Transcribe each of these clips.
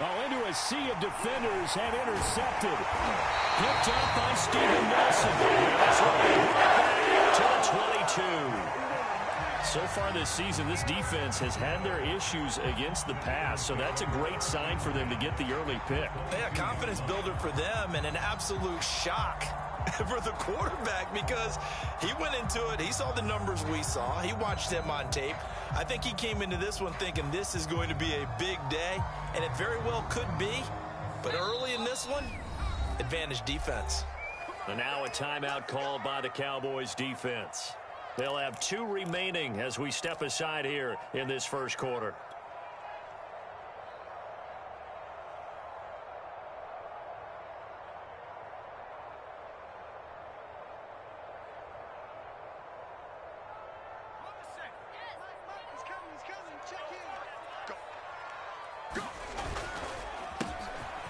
Oh, into a sea of defenders and intercepted. Picked up by Steven Nelson. That's right, to the 22. So far this season, this defense has had their issues against the pass, so that's a great sign for them to get the early pick. Yeah, confidence builder for them and an absolute shock for the quarterback because he went into it. He saw the numbers we saw. He watched them on tape. I think he came into this one thinking this is going to be a big day, and it very well could be. But early in this one, advantage defense. And now a timeout called by the Cowboys defense. They'll have 2 remaining as we step aside here in this first quarter.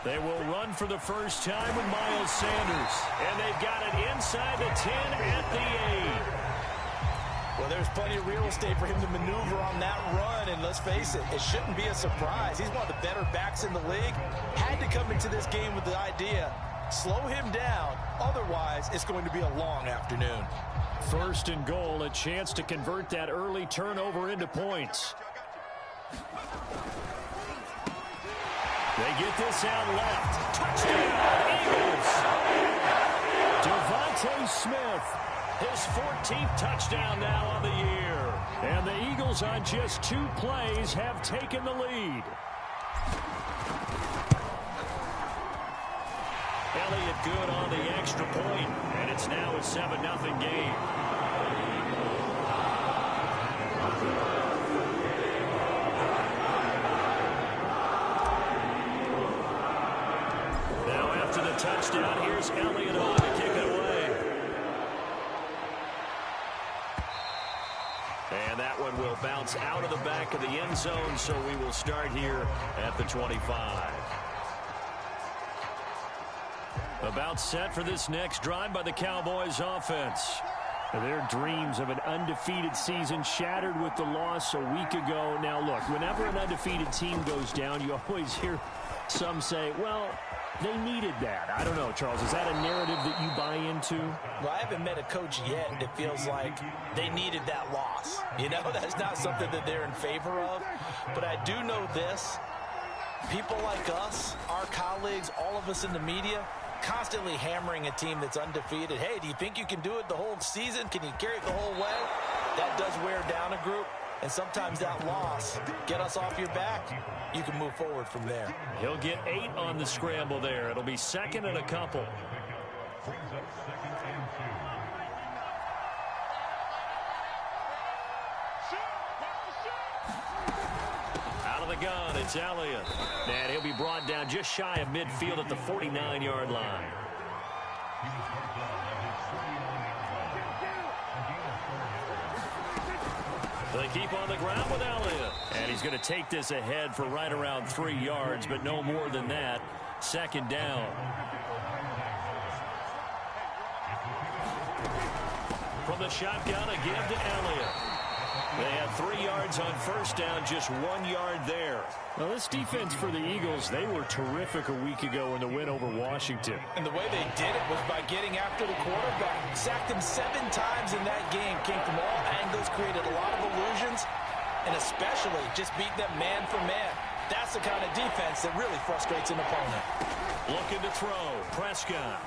They will run for the first time with Miles Sanders. And they've got it inside the 10 at the 8. Well, there's plenty of real estate for him to maneuver on that run, and let's face it, it shouldn't be a surprise. He's one of the better backs in the league. Had to come into this game with the idea, slow him down, otherwise it's going to be a long afternoon. First and goal, a chance to convert that early turnover into points. They get this out left. Touchdown, Eagles! Devontae Smith. His 14th touchdown now on the year. And the Eagles on just 2 plays have taken the lead. Elliott good on the extra point, and it's now a 7-0 game. Now after the touchdown, here's Elliott on to kick it away. And that one will bounce out of the back of the end zone, so we will start here at the 25. About set for this next drive by the Cowboys offense. Their dreams of an undefeated season shattered with the loss a week ago. Now, look, whenever an undefeated team goes down, you always hear some say, well, they needed that. I don't know, Charles. Is that a narrative that you buy into? Well, I haven't met a coach yet that feels like they needed that loss. You know, that's not something that they're in favor of. But I do know this. People like us, our colleagues, all of us in the media, constantly hammering a team that's undefeated. Hey, do you think you can do it the whole season? Can you carry it the whole way? That does wear down a group. And sometimes that loss, get us off your back, you can move forward from there. He'll get 8 on the scramble there. It'll be 2nd and a couple. Out of the gun, it's Elliott. And he'll be brought down just shy of midfield at the 49-yard line. They keep on the ground with Elliott. And he's going to take this ahead for right around 3 yards, but no more than that. 2nd down. From the shotgun, a give to Elliott. They had 3 yards on first down, just 1 yard there. Well, this defense for the Eagles, they were terrific a week ago in the win over Washington. And the way they did it was by getting after the quarterback. Sacked him 7 times in that game. Came from all angles, created a lot of illusions, and especially just beat them man for man. That's the kind of defense that really frustrates an opponent. Looking to throw, Prescott.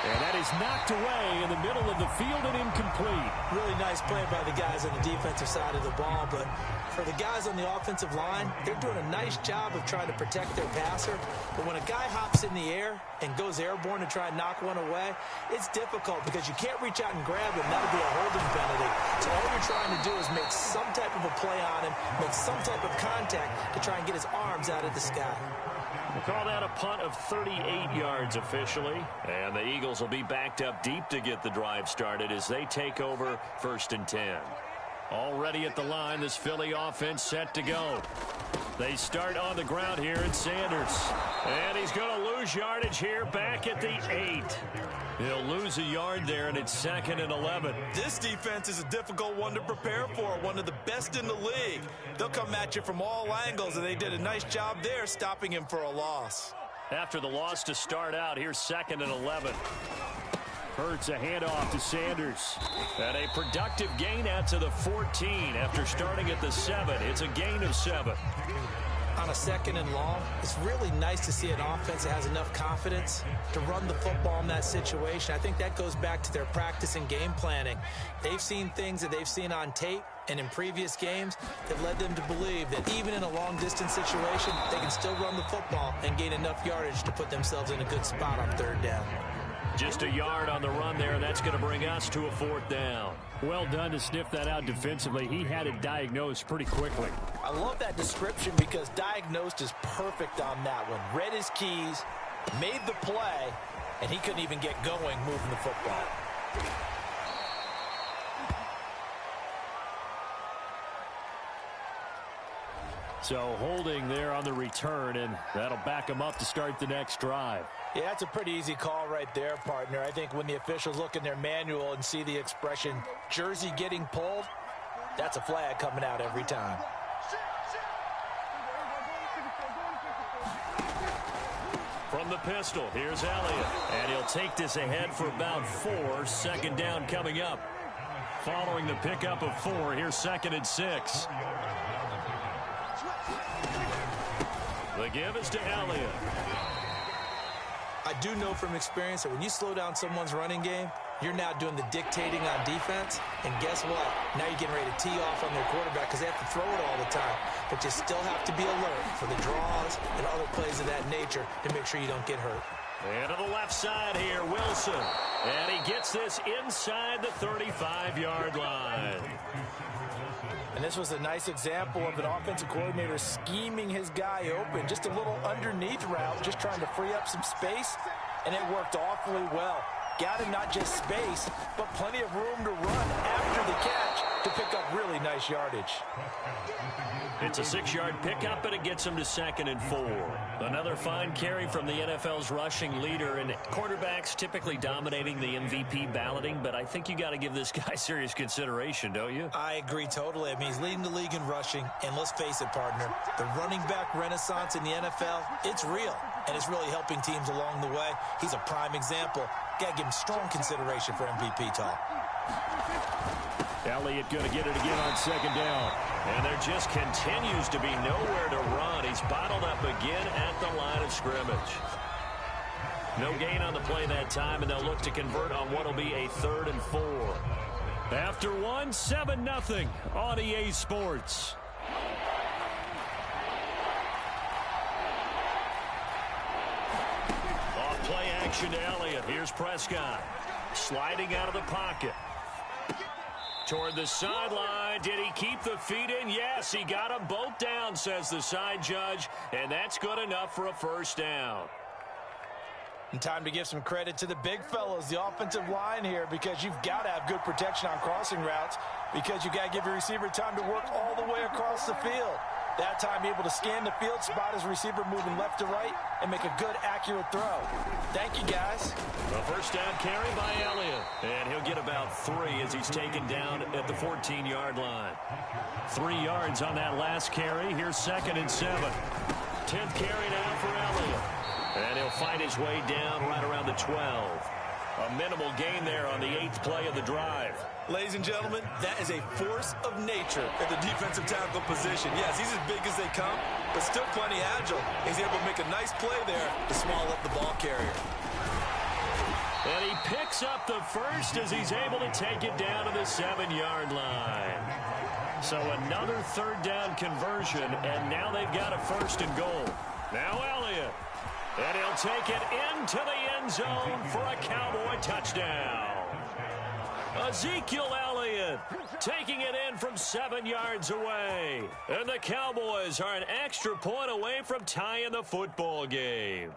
And that is knocked away in the middle of the field and incomplete. Really nice play by the guys on the defensive side of the ball, but for the guys on the offensive line, they're doing a nice job of trying to protect their passer. But when a guy hops in the air and goes airborne to try and knock one away, it's difficult because you can't reach out and grab him. That'll be a holding penalty. So all you're trying to do is make some type of a play on him, make some type of contact to try and get his arms out of the sky. We'll call that a punt of 38 yards officially. And the Eagles will be backed up deep to get the drive started as they take over 1st and 10. Already at the line, this Philly offense set to go. They start on the ground here at Sanders. And he's going to lose yardage here back at the 8. He'll lose a yard there, and it's 2nd and 11. This defense is a difficult one to prepare for, one of the best in the league. They'll come at you from all angles, and they did a nice job there stopping him for a loss. After the loss to start out, here's 2nd and 11. Hurts a handoff to Sanders. And a productive gain out to the 14 after starting at the 7. It's a gain of 7. On a 2nd and long, it's really nice to see an offense that has enough confidence to run the football in that situation. I think that goes back to their practice and game planning. They've seen things that they've seen on tape and in previous games that led them to believe that even in a long-distance situation, they can still run the football and gain enough yardage to put themselves in a good spot on 3rd down. Just a yard on the run there, and that's going to bring us to a 4th down. Well done to sniff that out defensively. He had it diagnosed pretty quickly. I love that description because diagnosed is perfect on that one. Read his keys, made the play, and he couldn't even get going moving the football. So holding there on the return, and that'll back him up to start the next drive. Yeah, that's a pretty easy call right there, partner. I think when the officials look in their manual and see the expression jersey getting pulled, that's a flag coming out every time. From the pistol, here's Elliott. And he'll take this ahead for about 4. 2nd down coming up. Following the pickup of 4, here's 2nd and 6. The give is to Elliott. I do know from experience that when you slow down someone's running game, you're now doing the dictating on defense. And guess what? Now you're getting ready to tee off on their quarterback because they have to throw it all the time. But you still have to be alert for the draws and other plays of that nature to make sure you don't get hurt. And to the left side here, Wilson. And he gets this inside the 35-yard line. And this was a nice example of an offensive coordinator scheming his guy open. Just a little underneath route, just trying to free up some space. And it worked awfully well. Got him not just space, but plenty of room to run after the catch to pick up really nice yardage. It's a 6-yard pickup, and it gets him to 2nd and 4. Another fine carry from the NFL's rushing leader, and quarterbacks typically dominating the MVP balloting, but I think you got to give this guy serious consideration, don't you? I agree totally. I mean, he's leading the league in rushing, and let's face it, partner, the running back renaissance in the NFL, it's real, and it's really helping teams along the way. He's a prime example. Got to give him strong consideration for MVP talk. Elliott going to get it again on 2nd down. And there just continues to be nowhere to run. He's bottled up again at the line of scrimmage. No gain on the play that time, and they'll look to convert on what will be a 3rd and 4. After 1, 7-0 on EA Sports. Off play action to Elliott. Here's Prescott. Sliding out of the pocket. Toward the sideline. Did he keep the feet in? Yes, he got them both down, says the side judge, and that's good enough for a 1st down. And time to give some credit to the big fellows, the offensive line here, because you've got to have good protection on crossing routes because you got to give your receiver time to work all the way across the field. That time, be able to scan the field, spot his receiver moving left to right, and make a good, accurate throw. Thank you, guys. A 1st down carry by Elliott. And he'll get about 3 as he's taken down at the 14-yard line. 3 yards on that last carry. Here's 2nd and 7. 10th carry now for Elliott. And he'll find his way down right around the 12. A minimal gain there on the 8th play of the drive. Ladies and gentlemen, that is a force of nature at the defensive tackle position. Yes, he's as big as they come, but still plenty agile. He's able to make a nice play there to swallow up the ball carrier. And he picks up the 1st as he's able to take it down to the 7-yard line. So another 3rd down conversion, and now they've got a 1st and goal. Now Elliott. And he'll take it into the end zone for a Cowboy touchdown. Ezekiel Elliott taking it in from 7 yards away. And the Cowboys are an extra point away from tying the football game.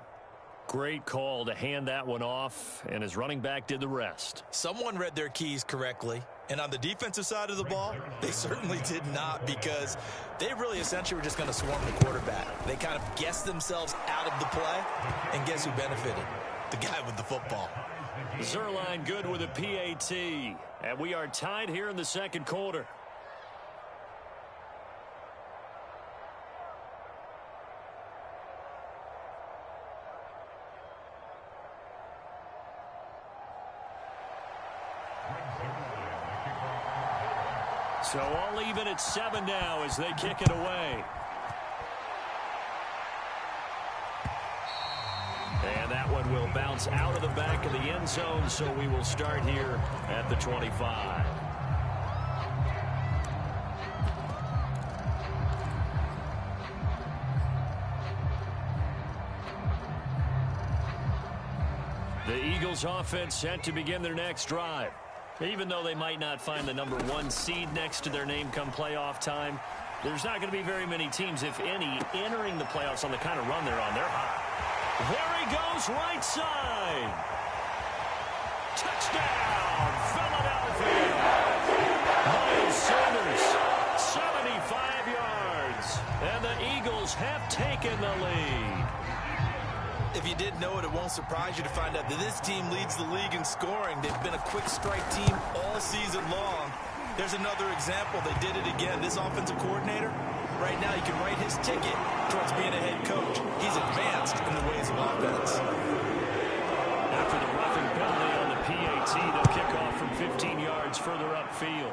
Great call to hand that one off, and his running back did the rest. Someone read their keys correctly. And on the defensive side of the ball, they certainly did not, because they really essentially were just going to swarm the quarterback. They kind of guessed themselves out of the play, and guess who benefited? The guy with the football. Zerline good with a PAT, and we are tied here in the second quarter. So all even at 7 now as they kick it away. And that one will bounce out of the back of the end zone, so we will start here at the 25. The Eagles offense set to begin their next drive. Even though they might not find the number 1 seed next to their name come playoff time, there's not going to be very many teams, if any, entering the playoffs on the kind of run they're on. They're hot. There he goes, right side. Touchdown, Philadelphia. Miles Sanders, 75 yards. And the Eagles have taken the lead. If you didn't know it, it won't surprise you to find out that this team leads the league in scoring. They've been a quick strike team all season long. There's another example. They did it again. This offensive coordinator, right now, he can write his ticket towards being a head coach. He's advanced in the ways of offense. After the roughing penalty on the PAT, they'll kick off from 15 yards further upfield.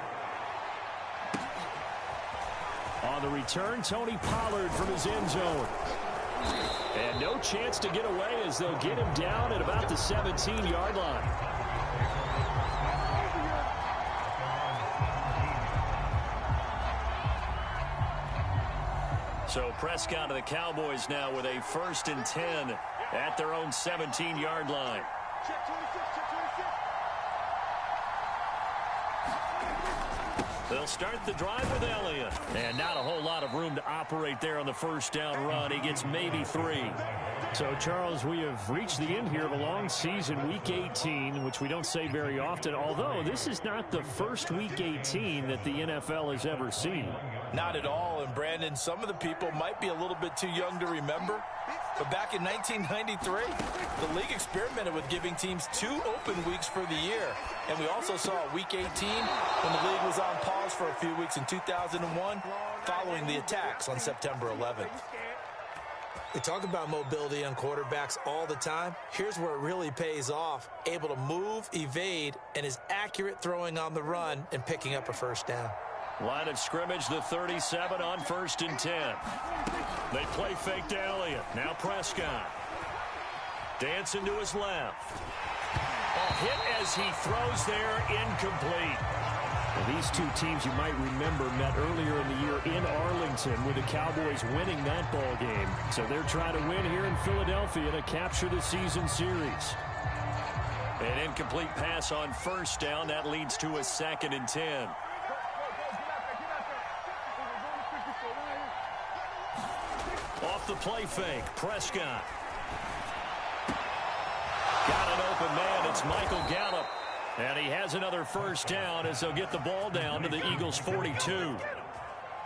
On the return, Tony Pollard from his end zone. And no chance to get away as they'll get him down at about the 17-yard line. So Prescott of the Cowboys now with a 1st and 10 at their own 17-yard line. They'll start the drive with Elliott. And not a whole lot of room to operate there on the first down run. He gets maybe 3. So, Charles, we have reached the end here of a long season, Week 18, which we don't say very often, although this is not the first Week 18 that the NFL has ever seen. Not at all. And, Brandon, some of the people might be a little bit too young to remember. But back in 1993, the league experimented with giving teams 2 open weeks for the year. And we also saw Week 18 when the league was on pause for a few weeks in 2001 following the attacks on September 11th. We talk about mobility on quarterbacks all the time. Here's where it really pays off. Able to move, evade, and is accurate throwing on the run and picking up a first down. Line of scrimmage, the 37 on 1st and 10. They play fake to Elliott. Now Prescott. Dancing to his left. A hit as he throws there, incomplete. Well, these two teams you might remember met earlier in the year in Arlington with the Cowboys winning that ball game. So they're trying to win here in Philadelphia to capture the season series. An incomplete pass on 1st down. That leads to a 2nd and 10. Off the play fake, Prescott. Got an open man, it's Michael Gallup. And he has another first down as they'll get the ball down to the Eagles' 42.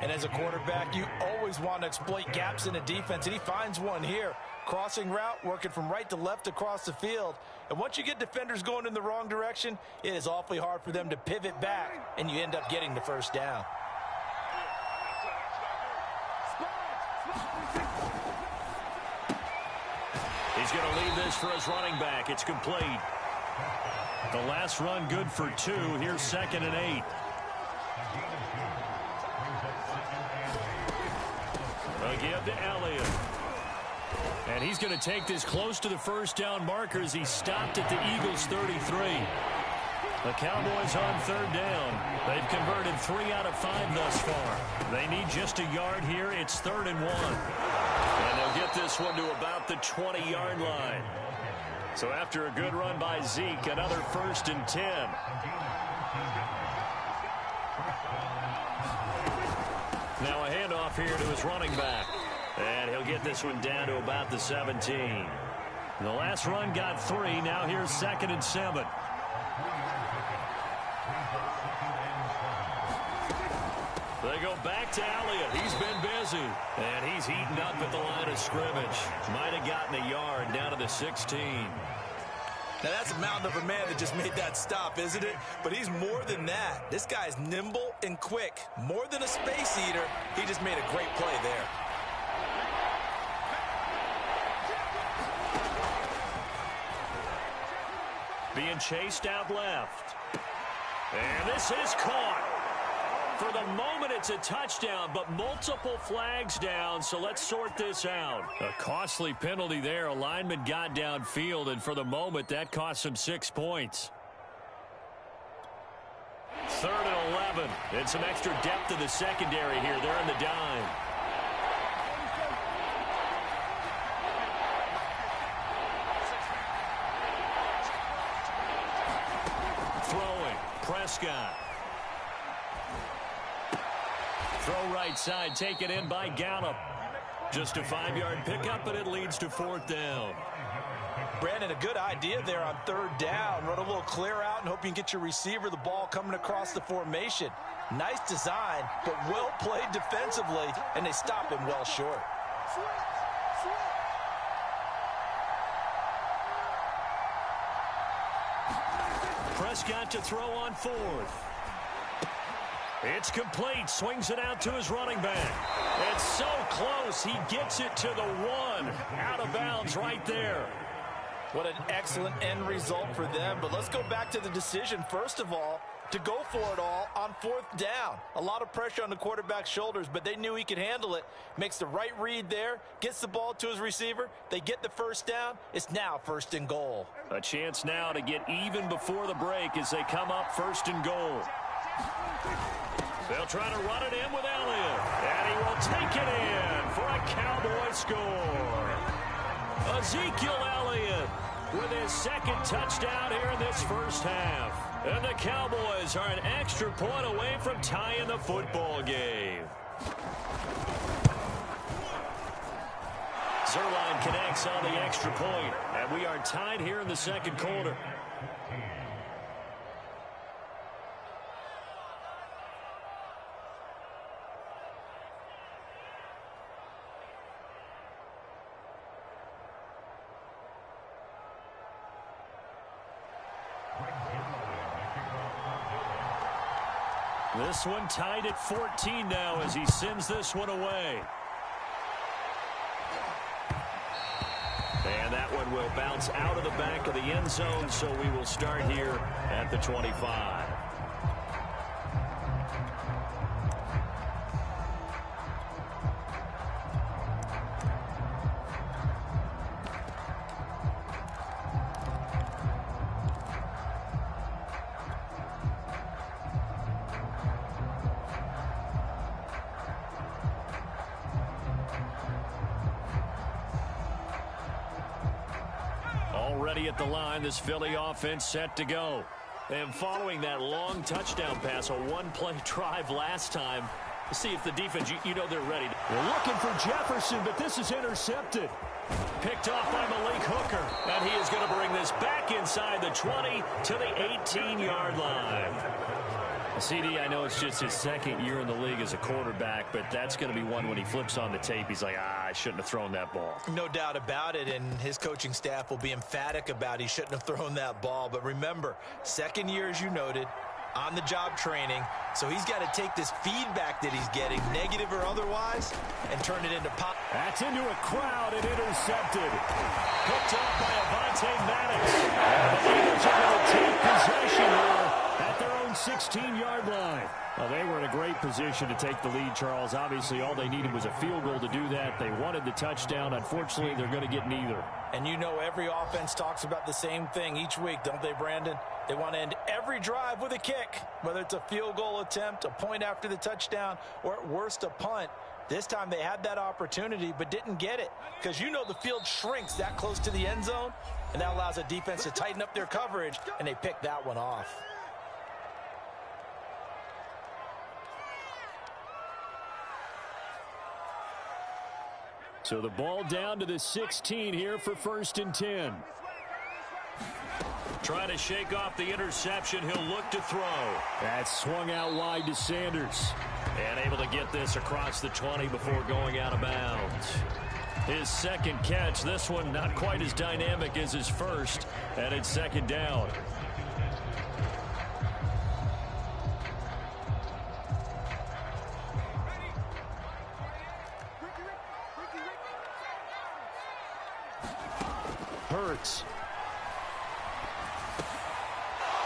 And as a quarterback, you always want to exploit gaps in a defense, and he finds one here. Crossing route, working from right to left across the field. And once you get defenders going in the wrong direction, it is awfully hard for them to pivot back, and you end up getting the first down. He's going to leave this for his running back. It's complete. The last run good for 2. Here's 2nd and 8. Again to Elliott. And he's going to take this close to the first down marker as he stopped at the Eagles' 33. The Cowboys on 3rd down. They've converted 3 out of 5 thus far. They need just a yard here. It's 3rd and 1. And they'll get this one to about the 20-yard line. So after a good run by Zeke, another 1st and 10. Now a handoff here to his running back. And he'll get this one down to about the 17. The last run got 3. Now here's 2nd and 7. They go back to Elliott. He's been busy. And he's heating up at the line of scrimmage. Might have gotten a yard down to the 16. Now, that's a mountain of a man that just made that stop, isn't it? But he's more than that. This guy's nimble and quick. More than a space eater, he just made a great play there. Being chased out left. And this is caught. For the moment, it's a touchdown, but multiple flags down, so let's sort this out. A costly penalty there. A lineman got downfield, and for the moment, that cost him 6 points. 3rd and 11. And some extra depth to the secondary here. They're in the dime. Throwing. Prescott. Throw right side, taken in by Gallup. Just a 5-yard pickup, but it leads to 4th down. Brandon, a good idea there on 3rd down. Run a little clear out and hope you can get your receiver the ball coming across the formation. Nice design, but well played defensively, and they stop him well short. Prescott to throw on 4th. It's complete. Swings it out to his running back. It's so close. He gets it to the 1. Out of bounds right there. What an excellent end result for them. But let's go back to the decision, first of all, to go for it all on 4th down. A lot of pressure on the quarterback's shoulders, but they knew he could handle it. Makes the right read there. Gets the ball to his receiver. They get the 1st down. It's now 1st and goal. A chance now to get even before the break as they come up 1st and goal. They'll try to run it in with Elliott. And he will take it in for a Cowboy score. Ezekiel Elliott with his 2nd touchdown here in this first half. And the Cowboys are an extra point away from tying the football game. Zerline connects on the extra point. And we are tied here in the 2nd quarter. This one tied at 14 now as he sends this one away. And that one will bounce out of the back of the end zone, so we will start here at the 25. Already at the line, this Philly offense set to go. And following that long touchdown pass, a 1-play drive last time, let's see if the defense, you know they're ready. They're looking for Jefferson, but this is intercepted. Picked off by Malik Hooker. And he is going to bring this back inside the 20 to the 18-yard line. CD, I know it's just his 2nd year in the league as a quarterback, but that's going to be one when he flips on the tape. He's like, I shouldn't have thrown that ball. No doubt about it, and his coaching staff will be emphatic about he shouldn't have thrown that ball. But remember, 2nd year, as you noted, on-the-job training. So he's got to take this feedback that he's getting, negative or otherwise, and turn it into pop. That's into a crowd and intercepted. Picked off by Avonte Maddox. And the Eagles are going to take possession here at their own 16-yard line. Well, they were in a great position to take the lead, Charles. Obviously, all they needed was a field goal to do that. They wanted the touchdown. Unfortunately, they're going to get neither. And you know every offense talks about the same thing each week, don't they, Brandon? They want to end every drive with a kick, whether it's a field goal attempt, a point after the touchdown, or at worst, a punt. This time they had that opportunity but didn't get it because you know the field shrinks that close to the end zone, and that allows a defense to tighten up their coverage, and they pick that one off. So the ball down to the 16 here for 1st and 10. Trying to shake off the interception. He'll look to throw. That's swung out wide to Sanders. And able to get this across the 20 before going out of bounds. His second catch. This one not quite as dynamic as his first. And it's second down. Hurts.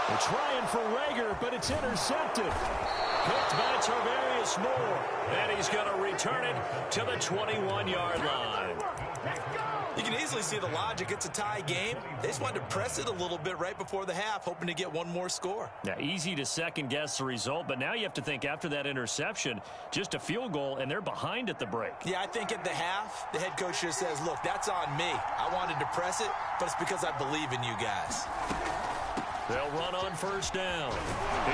They're trying for Rager, but it's intercepted. Picked by Tarvarius Moore. And he's going to return it to the 21-yard line. You can easily see the logic. It's a tie game. They just wanted to press it a little bit right before the half, hoping to get one more score. Now, easy to second-guess the result, but now you have to think after that interception, just a field goal, and they're behind at the break. Yeah, I think at the half, the head coach just says, look, that's on me. I wanted to press it, but it's because I believe in you guys. They'll run on first down.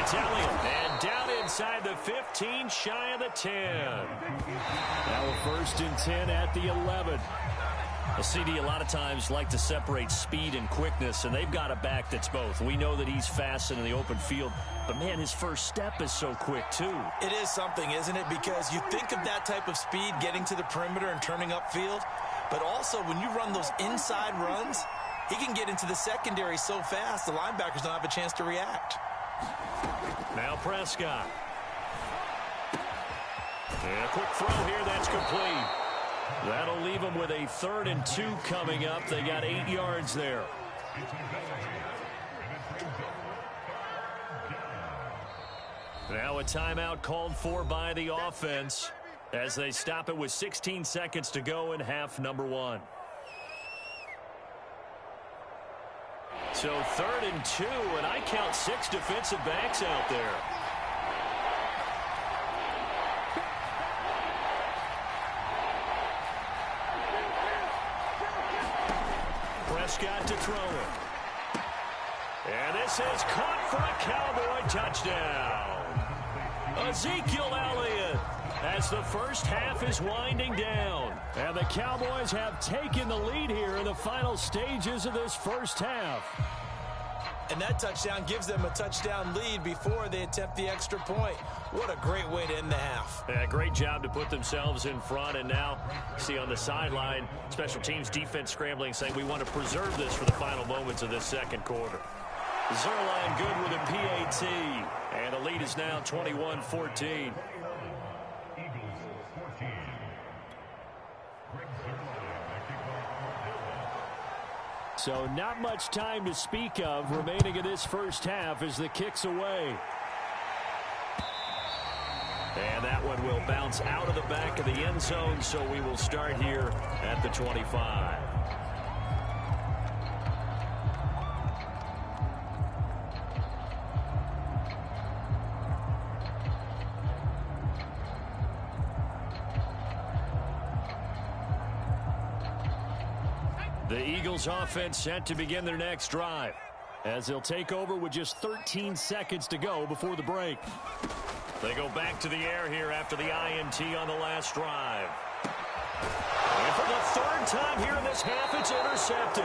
It's Elliott, and down inside the 15, shy of the 10. Now a 1st and 10 at the 11. A CD a lot of times like to separate speed and quickness, and they've got a back that's both. We know that he's fast in the open field, but, man, his first step is so quick, too. It is something, isn't it? Because you think of that type of speed getting to the perimeter and turning upfield, but also when you run those inside runs, he can get into the secondary so fast the linebackers don't have a chance to react. Now Prescott. And a quick throw here, that's complete. That'll leave them with a 3rd and 2 coming up. They got 8 yards there. Now a timeout called for by the offense as they stop it with 16 seconds to go in half number 1. So 3rd and 2, and I count 6 defensive backs out there. Prescott to throw it. And this is caught for a Cowboy touchdown. Ezekiel Elliott as the first half is winding down. And the Cowboys have taken the lead here in the final stages of this first half. And that touchdown gives them a touchdown lead before they attempt the extra point. What a great way to end the half. Yeah, great job to put themselves in front. And now, see on the sideline, special teams defense scrambling, saying we want to preserve this for the final moments of this second quarter. Zerline good with a PAT. And the lead is now 21-14. So not much time to speak of remaining in this first half as the kick's away. And that one will bounce out of the back of the end zone, so we will start here at the 25. The Eagles offense set to begin their next drive as they'll take over with just 13 seconds to go before the break. They go back to the air here after the INT on the last drive. And for the 3rd time here in this half, it's intercepted.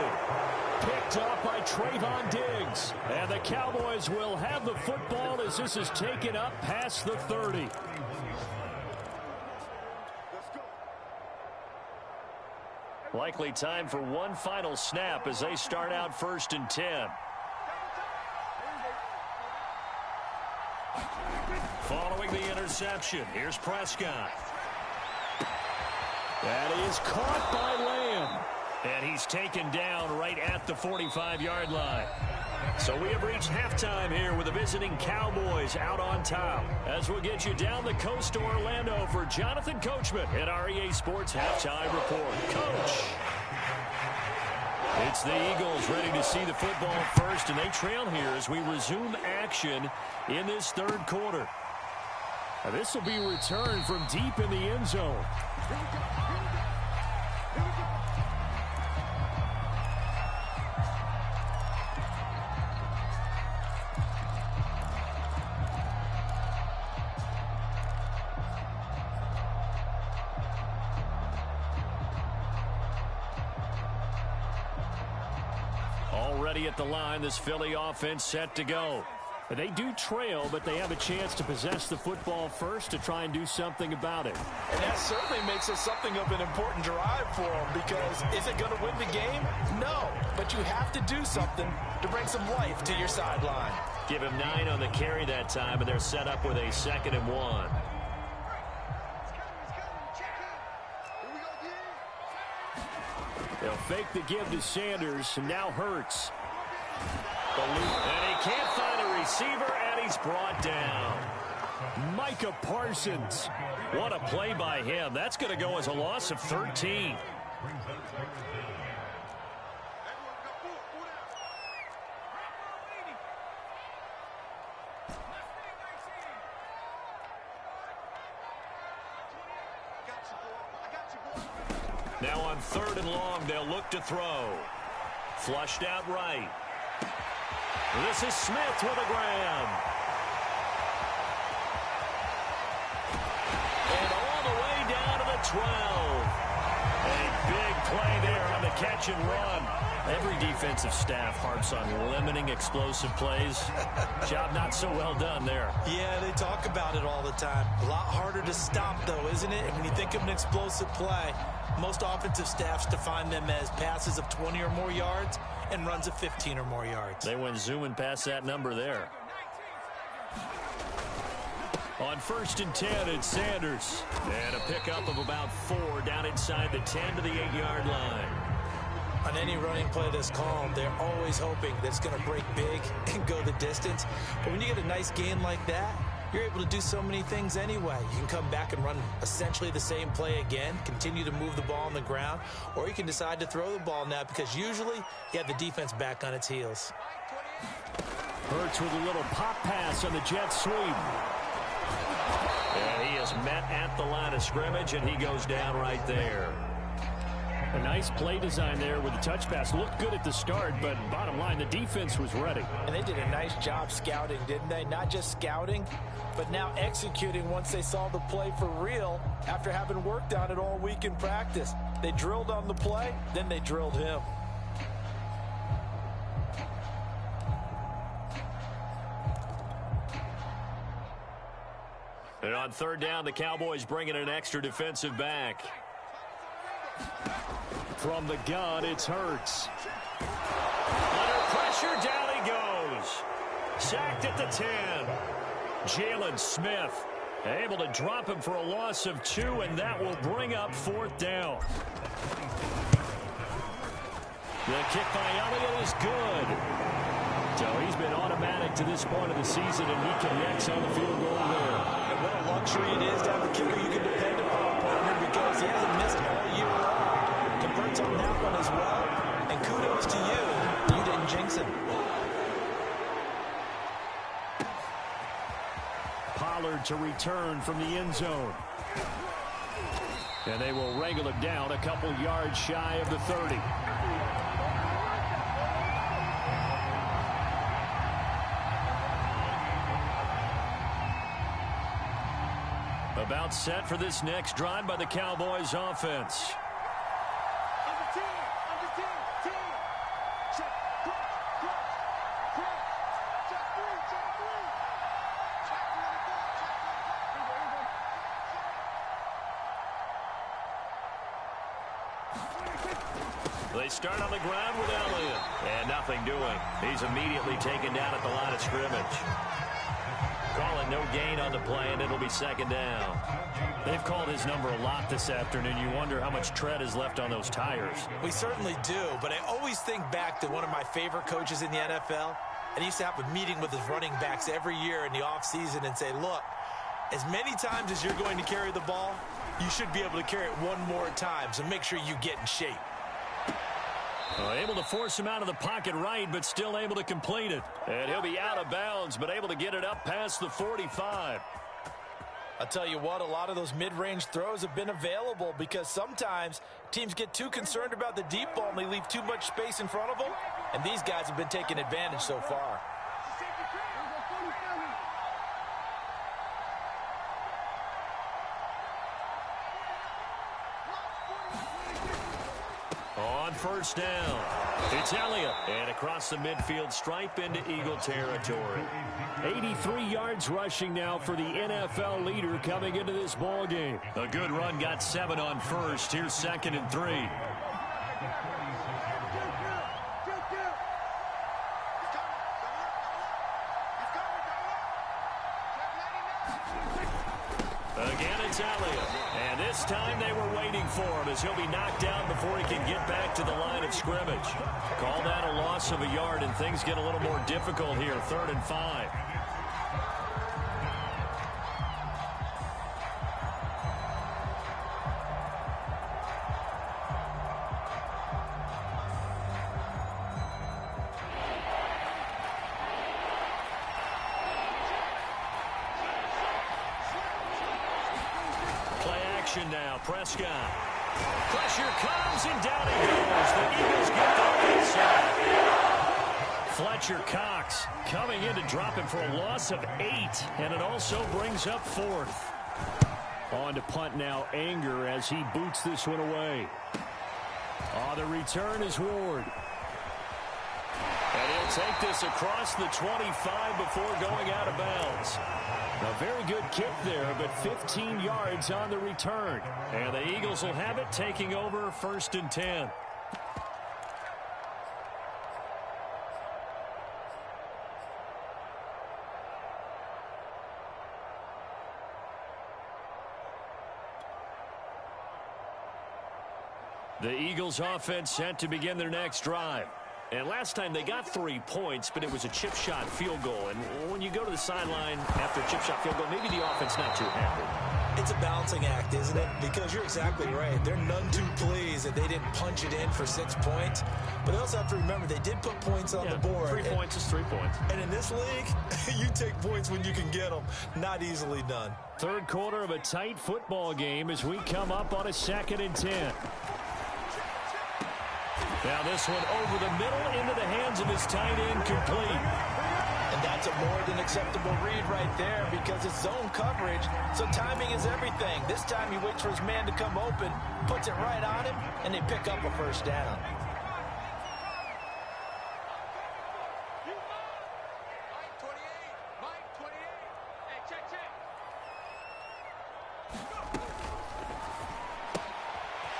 Picked up by Trayvon Diggs. And the Cowboys will have the football as this is taken up past the 30. Likely time for one final snap as they start out 1st and 10. Following the interception, here's Prescott. That is caught by Lamb. And he's taken down right at the 45-yard line. So we have reached halftime here with the visiting Cowboys out on top. As we'll get you down the coast to Orlando for Jonathan Coachman at our EA Sports Halftime Report. Coach. It's the Eagles ready to see the football first, and they trail here as we resume action in this 3rd quarter. Now this will be returned from deep in the end zone. Already at the line, this Philly offense set to go. They do trail, but they have a chance to possess the football first to try and do something about it. And that certainly makes it something of an important drive for them, because is it going to win the game? No, but you have to do something to bring some life to your sideline. Give him 9 on the carry that time, and they're set up with a 2nd and 1. They'll fake the give to Sanders, and now Hurts. And he can't find a receiver, and he's brought down. Micah Parsons. What a play by him. That's going to go as a loss of 13. Now on 3rd and long, they'll look to throw. Flushed out right. This is Smith with a grab. And all the way down to the 12. A big play there on the catch and run. Every defensive staff harps on limiting explosive plays. Job not so well done there. Yeah, they talk about it all the time. A lot harder to stop, though, isn't it? And when you think of an explosive play, most offensive staffs define them as passes of 20 or more yards and runs of 15 or more yards. They went zooming past that number there. On 1st and 10, it's Sanders. And a pickup of about 4 down inside the 10 to the 8-yard line. On any running play that's called, they're always hoping that it's going to break big and go the distance. But when you get a nice gain like that, you're able to do so many things anyway. You can come back and run essentially the same play again, continue to move the ball on the ground, or you can decide to throw the ball now, because usually you have the defense back on its heels. Hurts with a little pop pass on the jet sweep. And he is met at the line of scrimmage, and he goes down right there. A nice play design there with the touch pass. Looked good at the start, but bottom line, the defense was ready. And they did a nice job scouting, didn't they? Not just scouting, but now executing once they saw the play for real after having worked on it all week in practice. They drilled on the play, then they drilled him. And on 3rd down, the Cowboys bring in an extra defensive back. From the gun, it's Hurts. Under pressure, down he goes. Sacked at the 10. Jalen Smith able to drop him for a loss of 2, and that will bring up 4th down. The kick by Elliott is good. So he's been automatic to this point of the season, and he connects on the field goal there. And what a luxury it is to have a kicker you can depend upon, partner, because he hasn't missed all year long. Converts on that one as well. And kudos to you. You didn't jinx him. Pollard to return from the end zone. And they will wrangle him down a couple yards shy of the 30. About set for this next drive by the Cowboys offense. They start on the ground with Elliott. And nothing doing. He's immediately taken down at the line of scrimmage. Calling no gain on the play, and it'll be 2nd down. They've called his number a lot this afternoon. You wonder how much tread is left on those tires. We certainly do, but I always think back to one of my favorite coaches in the NFL. And he used to have a meeting with his running backs every year in the offseason and say, look, as many times as you're going to carry the ball, you should be able to carry it one more time, so make sure you get in shape. Able to force him out of the pocket right, but still able to complete it. And he'll be out of bounds, but able to get it up past the 45. I'll tell you what, a lot of those mid-range throws have been available because sometimes teams get too concerned about the deep ball and they leave too much space in front of them. And these guys have been taking advantage so far. On first down. It's Elliott. And across the midfield stripe into Eagle territory. 83 yards rushing now for the NFL leader coming into this ball game. A good run, got 7 on first. Here's 2nd and 3. Again, it's Elliott. And this time they were waiting for him as he'll be knocked down before he can get back to the line of scrimmage. Call that a loss of a yard, and things get a little more difficult here. 3rd and 5. Now, Prescott. Pressure comes, and down he goes. The Eagles get the inside. Fletcher Cox coming in to drop him for a loss of 8, and it also brings up 4th. On to punt now, Anger, as he boots this one away. The return is Ward. And he'll take this across the 25 before going out of bounds. A very good kick there, but 15 yards on the return. And the Eagles will have it, taking over 1st and 10. The Eagles offense set to begin their next drive. And last time they got 3 points, but it was a chip shot field goal. And when you go to the sideline after a chip shot field goal, maybe the offense not too happy. It's a balancing act, isn't it? Because you're exactly right. They're none too pleased that they didn't punch it in for 6 points. But they also have to remember they did put points on the board. 3 points is 3 points. And in this league, you take points when you can get them. Not easily done. 3rd quarter of a tight football game as we come up on a 2nd and 10. Now this one over the middle into the hands of his tight end, complete. And that's a more than acceptable read right there because it's zone coverage, so timing is everything. This time he waits for his man to come open, puts it right on him, and they pick up a 1st down.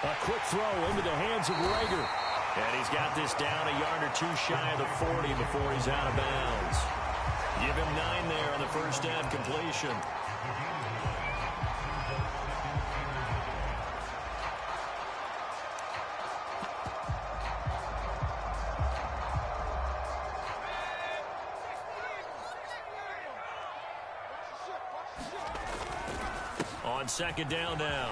A quick throw into the hands of Rager. And he's got this down a yard or 2 shy of the 40 before he's out of bounds. Give him 9 there on the 1st down completion. On 2nd down now,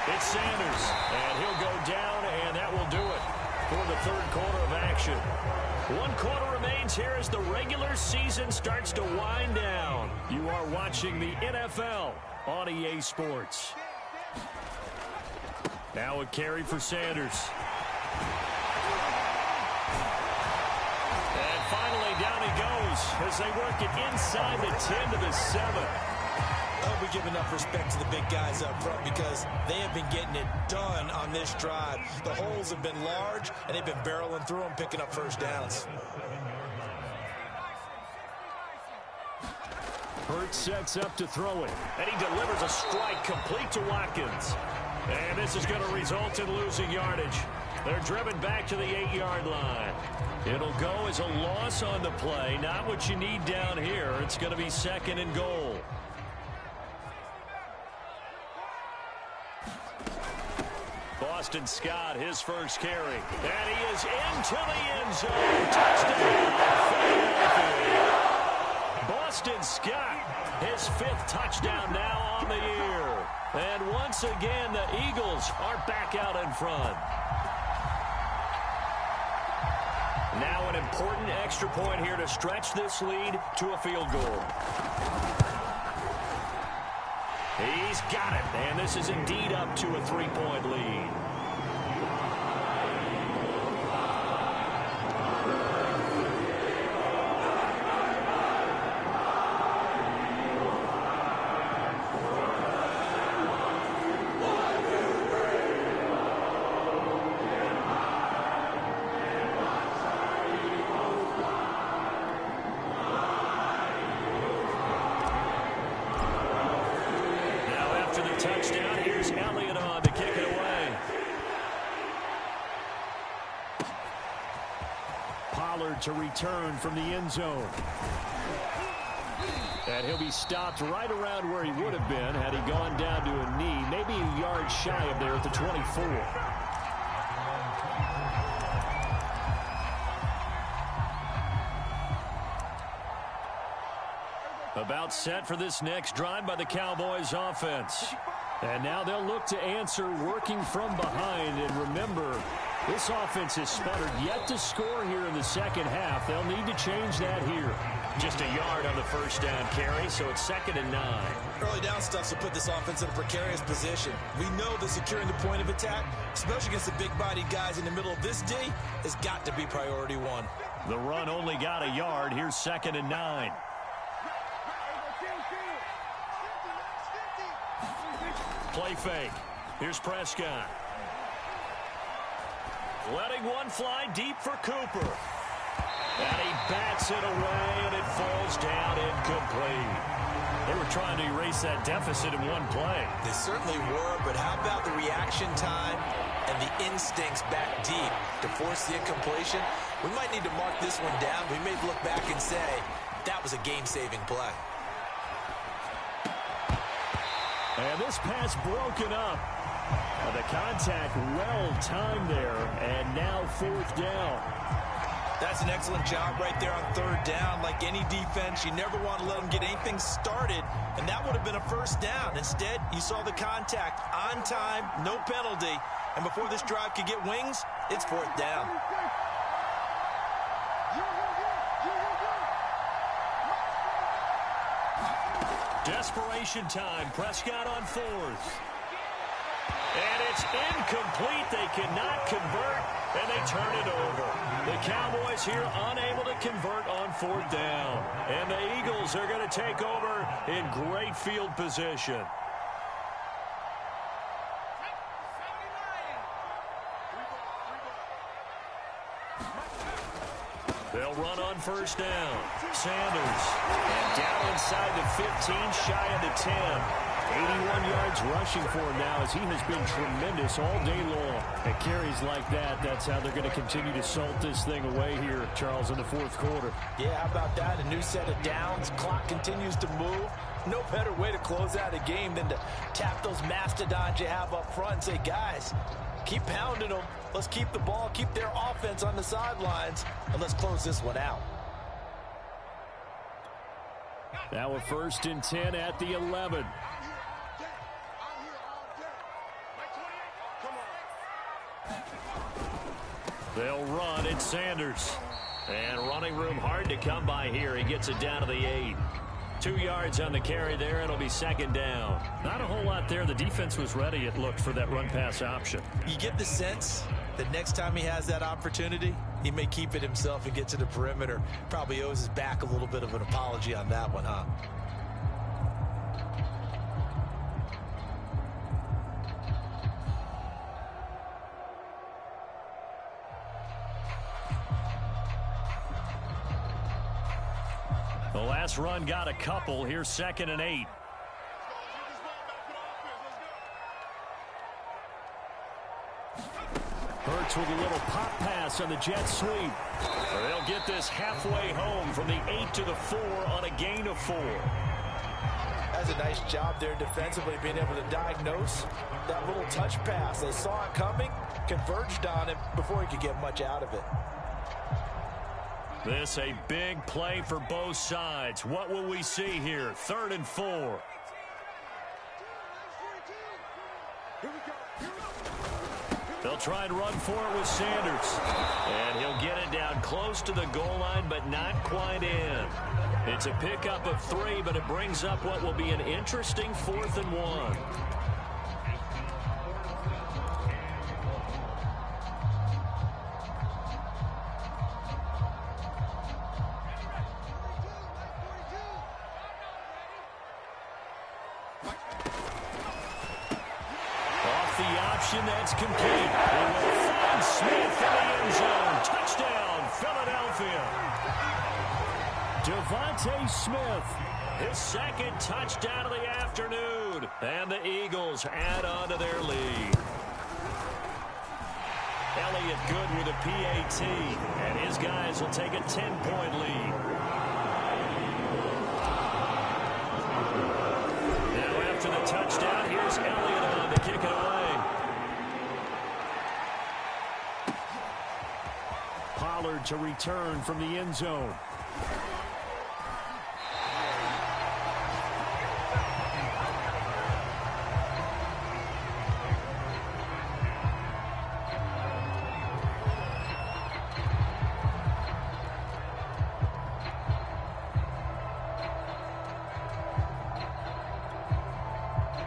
it's Sanders. And he'll go down, and that will do it for the 3rd quarter of action. 1 quarter remains here as the regular season starts to wind down. You are watching the NFL on EA Sports. Now a carry for Sanders. And finally down he goes as they work it inside the 10 to the 7. I hope we give enough respect to the big guys up front because they have been getting it done on this drive. The holes have been large, and they've been barreling through them, picking up 1st downs. Hurts sets up to throw it, and he delivers a strike complete to Watkins. And this is going to result in losing yardage. They're driven back to the 8-yard line. It'll go as a loss on the play. Not what you need down here. It's going to be 2nd and goal. Boston Scott, his first carry. And he is into the end zone. Touchdown, Philadelphia. Boston Scott, his 5th touchdown now on the year. And once again, the Eagles are back out in front. Now an important extra point here to stretch this lead to a field goal. He's got it, and this is indeed up to a 3-point lead. Pollard to return from the end zone. And he'll be stopped right around where he would have been had he gone down to a knee, maybe a yard shy of there at the 24. About set for this next drive by the Cowboys offense. And now they'll look to answer working from behind. And remember, this offense has sputtered yet to score here in the second half. They'll need to change that here. Just a yard on the first down carry, so it's 2nd and 9. Early down stuff will put this offense in a precarious position. We know that securing the point of attack, especially against the big-bodied guys in the middle of this D, has got to be priority one. The run only got a yard. Here's 2nd and 9. Play fake. Here's Prescott. Letting one fly deep for Cooper. And he bats it away, and it falls down incomplete. They were trying to erase that deficit in one play. They certainly were, but how about the reaction time and the instincts back deep to force the incompletion? We might need to mark this one down. We may look back and say, that was a game-saving play. And this pass broken up. The contact well-timed there, and now 4th down. That's an excellent job right there on 3rd down. Like any defense, you never want to let them get anything started, and that would have been a 1st down. Instead, you saw the contact on time, no penalty, and before this drive could get wings, it's 4th down. Desperation time. Prescott on 4th. And it's incomplete. They cannot convert, and they turn it over. The Cowboys here unable to convert on 4th down. And the Eagles are going to take over in great field position. They'll run on 1st down. Sanders. And down inside the 15, shy of the 10. 81 yards rushing for him now as he has been tremendous all day long. At carries like that, that's how they're going to continue to salt this thing away here, Charles, in the 4th quarter. Yeah, how about that? A new set of downs. Clock continues to move. No better way to close out a game than to tap those mastodons you have up front and say, guys, keep pounding them. Let's keep the ball, keep their offense on the sidelines, and let's close this one out. Now a 1st and 10 at the 11. They'll run. It's Sanders. And running room hard to come by here. He gets it down to the 8. 2 yards on the carry there. It'll be 2nd down. Not a whole lot there. The defense was ready, it looked, for that run-pass option. You get the sense that next time he has that opportunity, he may keep it himself and get to the perimeter. Probably owes his back a little bit of an apology on that one, huh? The last run got a couple. Here's 2nd and 8. Hurts with a little pop pass on the jet sweep. They'll get this halfway home from the 8 to the 4 on a gain of 4. That's a nice job there defensively, being able to diagnose that little touch pass. They saw it coming, converged on it before he could get much out of it. This a big play for both sides. What will we see here? 3rd and 4. They'll try and run for it with Sanders. And he'll get it down close to the goal line, but not quite in. It's a pickup of 3, but it brings up what will be an interesting 4th and 1. That's complete. They will find Smith in the end zone. Touchdown, Philadelphia. Devontae Smith, his 2nd touchdown of the afternoon. And the Eagles add on to their lead. Elliott Good with a PAT. And his these guys will take a 10-point lead. Now after the touchdown, here's Elliott on to kick it away. Pollard to return from the end zone.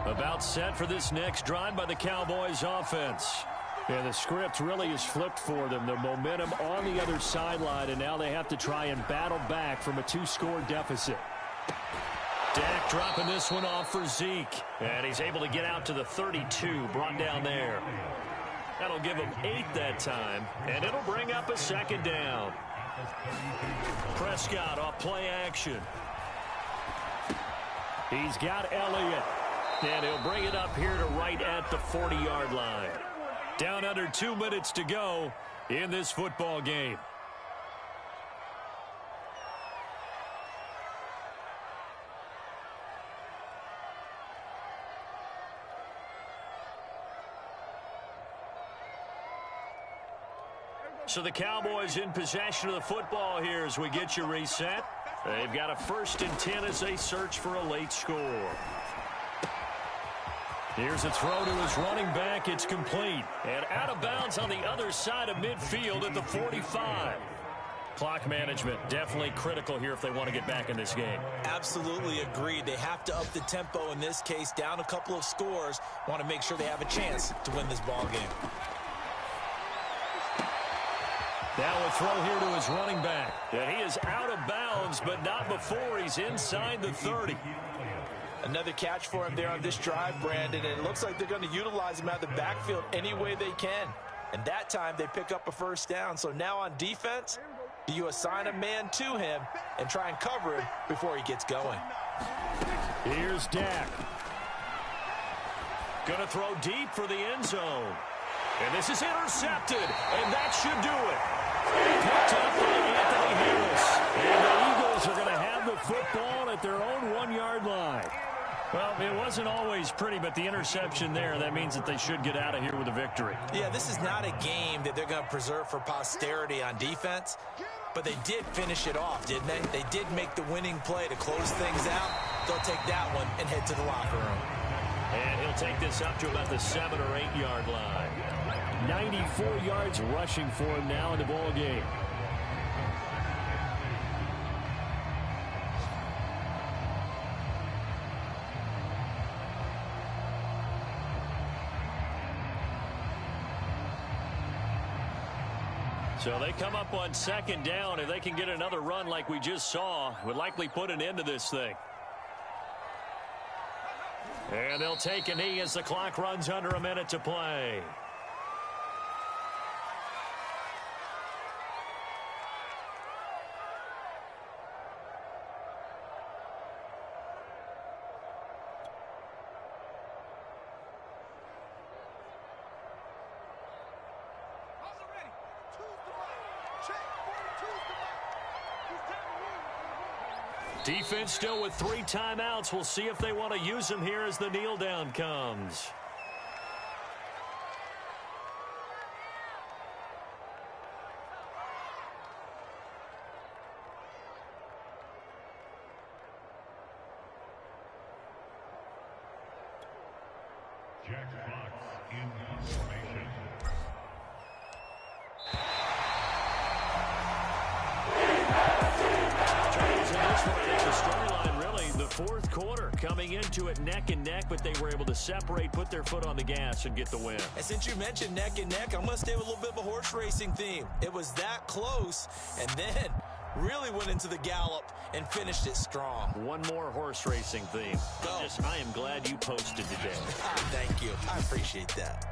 About set for this next drive by the Cowboys offense. Yeah, the script really is flipped for them. The momentum on the other sideline, and now they have to try and battle back from a 2-score deficit. Dak dropping this one off for Zeke. And he's able to get out to the 32, brought down there. That'll give him 8 that time, and it'll bring up a second down. Prescott off play action. He's got Elliott. And he'll bring it up here to right at the 40-yard line. Down under 2 minutes to go in this football game. So the Cowboys in possession of the football here as we get you reset. They've got a 1st and 10 as they search for a late score. Here's a throw to his running back. It's complete. And out of bounds on the other side of midfield at the 45. Clock management definitely critical here if they want to get back in this game. Absolutely agreed. They have to up the tempo in this case. Down a couple of scores. Want to make sure they have a chance to win this ball game. Now a throw here to his running back. And he is out of bounds, but not before he's inside the 30. Another catch for him there on this drive, Brandon, and it looks like they're going to utilize him out of the backfield any way they can. And that time they pick up a 1st down. So now on defense, do you assign a man to him and try and cover him before he gets going? Here's Dak. Going to throw deep for the end zone. And this is intercepted, and that should do it. Picked up by Anthony Harris. And the Eagles are going to have the football at their own 1-yard line. Well, it wasn't always pretty, but the interception there, that means that they should get out of here with a victory. Yeah, this is not a game that they're going to preserve for posterity on defense, but they did finish it off, didn't they? They did make the winning play to close things out. They'll take that one and head to the locker room. And he'll take this up to about the 7- or 8-yard line. 94 yards rushing for him now in the ball game. So they come up on 2nd down. If they can get another run like we just saw, would likely put an end to this thing. And they'll take a knee as the clock runs under a minute to play. Defense still with 3 timeouts. We'll see if they want to use them here as the kneel down comes. Jackbox in formation. Storyline really the 4th quarter coming into it neck and neck, but they were able to separate, put their foot on the gas, and get the win. And since you mentioned neck and neck, I'm going to stay with a little bit of a horse racing theme. It was that close, and then really went into the gallop and finished it strong. One more horse racing theme. Go. I am glad you posted today. Thank you. I appreciate that.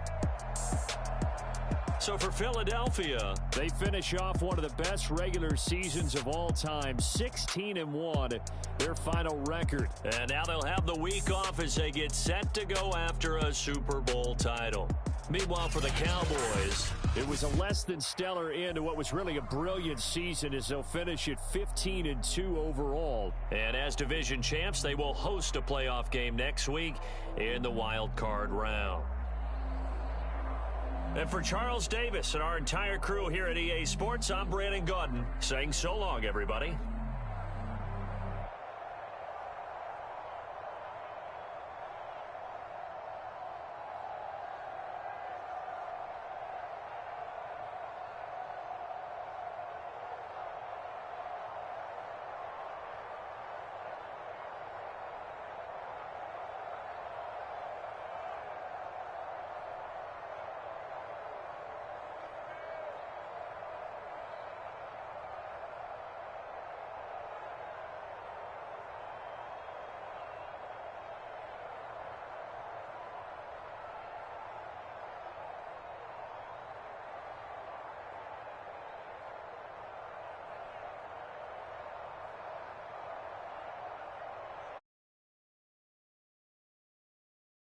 So for Philadelphia, they finish off one of the best regular seasons of all time, 16-1, their final record. And now they'll have the week off as they get set to go after a Super Bowl title. Meanwhile, for the Cowboys, it was a less than stellar end to what was really a brilliant season as they'll finish at 15-2 overall. And as division champs, they will host a playoff game next week in the wild card round. And for Charles Davis and our entire crew here at EA Sports, I'm Brandon Gaudin saying so long, everybody.